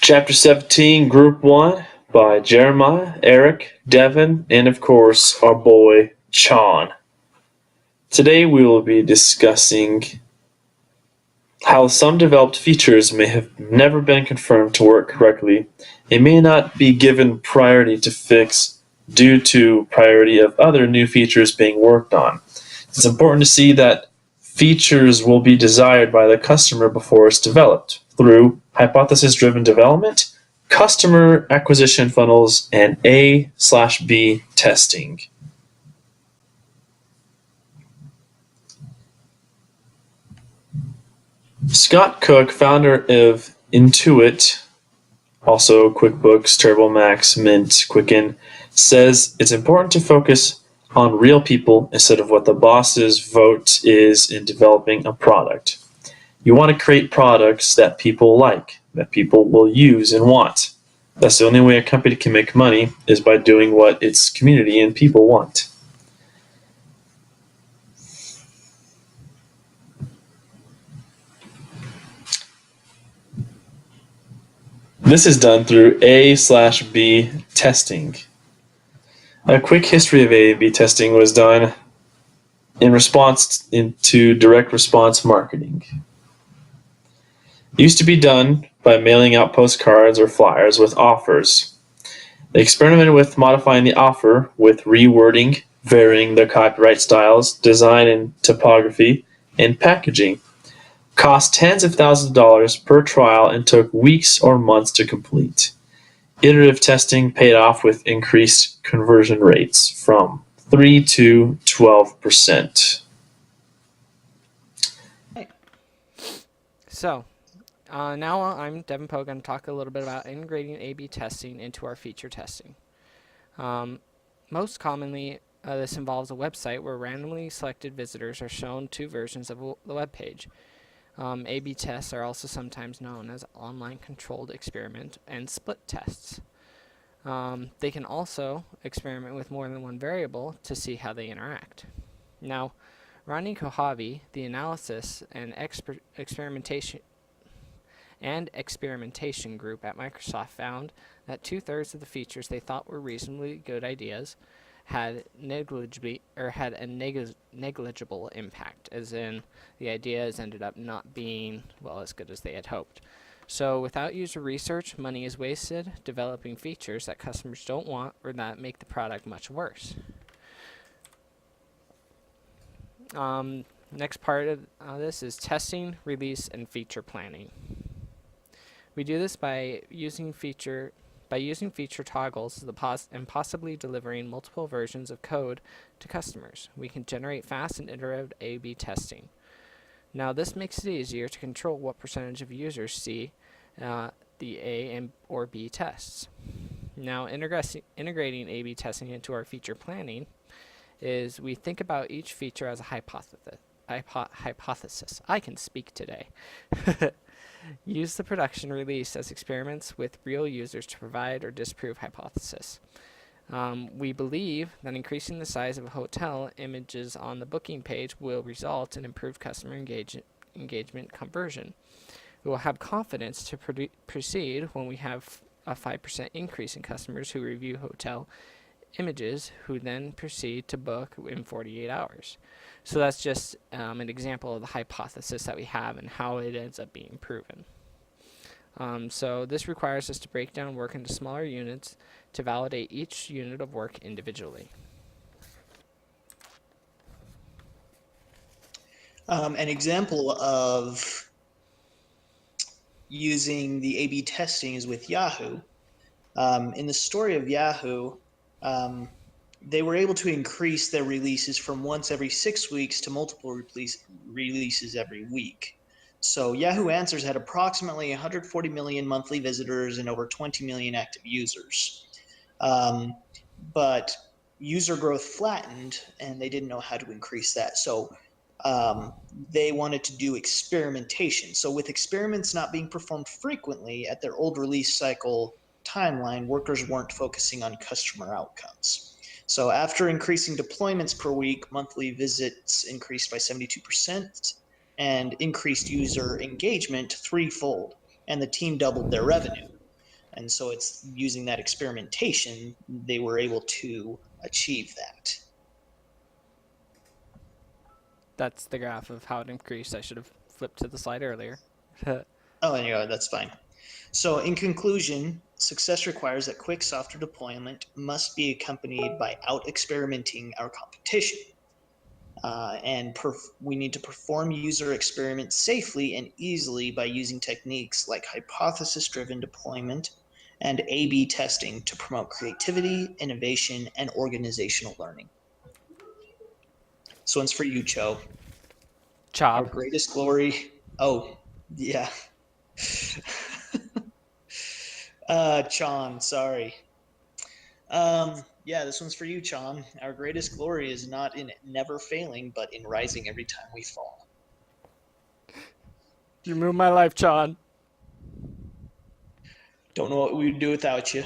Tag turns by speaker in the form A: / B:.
A: Chapter 17, Group 1 by Jeremiah, Eric, Devin, and of course our boy, Sean. Today we will be discussing how some developed features may have never been confirmed to work correctly and may not be given priority to fix due to priority of other new features being worked on. It's important to see that features will be desired by the customer before it's developed through hypothesis-driven development, customer acquisition funnels, and A/B testing. Scott Cook, founder of Intuit, also QuickBooks, TurboMax, Mint, Quicken, says it's important to focus on real people instead of what the boss's vote is in developing a product. You want to create products that people like, that people will use and want. That's the only way a company can make money is by doing what its community and people want. This is done through A/B testing. A quick history of A/B testing was done in response to direct response marketing. It used to be done by mailing out postcards or flyers with offers. They experimented with modifying the offer with rewording, varying the copyright styles, design and typography, and packaging. Cost tens of thousands of dollars per trial and took weeks or months to complete. Iterative testing paid off with increased conversion rates from 3 to 12%.
B: So, now I'm Devin Poe, going to talk a little bit about integrating A/B testing into our feature testing. Most commonly, this involves a website where randomly selected visitors are shown two versions of the web page. A/B tests are also sometimes known as online controlled experiment and split tests. They can also experiment with more than one variable to see how they interact. Now, Ronnie Kohavi, the analysis and experimentation group at Microsoft, found that 2/3 of the features they thought were reasonably good ideas had a negligible impact, as in the ideas ended up not being, well, as good as they had hoped. So without user research, money is wasted developing features that customers don't want or that make the product much worse. Next part of this is testing, release, and feature planning. We do this by using feature toggles and possibly delivering multiple versions of code to customers. We can generate fast and iterative A/B testing. Now, this makes it easier to control what percentage of users see the A or B tests. Now, integrating A/B testing into our feature planning is we think about each feature as a hypothesis. I can speak today. Use the production release as experiments with real users to provide or disprove hypothesis. We believe that increasing the size of hotel images on the booking page will result in improved customer engagement conversion. We will have confidence to proceed when we have a 5% increase in customers who review hotel images who then proceed to book in 48 hours. So that's just an example of the hypothesis that we have and how it ends up being proven. So this requires us to break down work into smaller units to validate each unit of work individually.
C: An example of using the A/B testing is with Yahoo. In the story of Yahoo, they were able to increase their releases from once every 6 weeks to multiple releases every week. So Yahoo Answers had approximately 140 million monthly visitors and over 20 million active users. But user growth flattened and they didn't know how to increase that. So they wanted to do experimentation. So with experiments not being performed frequently at their old release cycle timeline, workers weren't focusing on customer outcomes. So after increasing deployments per week, monthly visits increased by 72% and increased user engagement threefold, and the team doubled their revenue. And so it's using that experimentation, they were able to achieve that.
B: That's the graph of how it increased. I should have flipped to the slide earlier.
C: Oh, yeah, that's fine. So in conclusion, success requires that quick software deployment must be accompanied by out-experimenting our competition. We need to perform user experiments safely and easily by using techniques like hypothesis-driven deployment and A/B testing to promote creativity, innovation, and organizational learning. This one's for you, Cho. Our
B: Chop.
C: greatest glory. Oh, yeah. Chan, sorry. Yeah, this one's for you, Chan. Our greatest glory is not in never failing, but in rising every time we fall.
B: You ruined my life, John.
C: Don't know what we would do without you.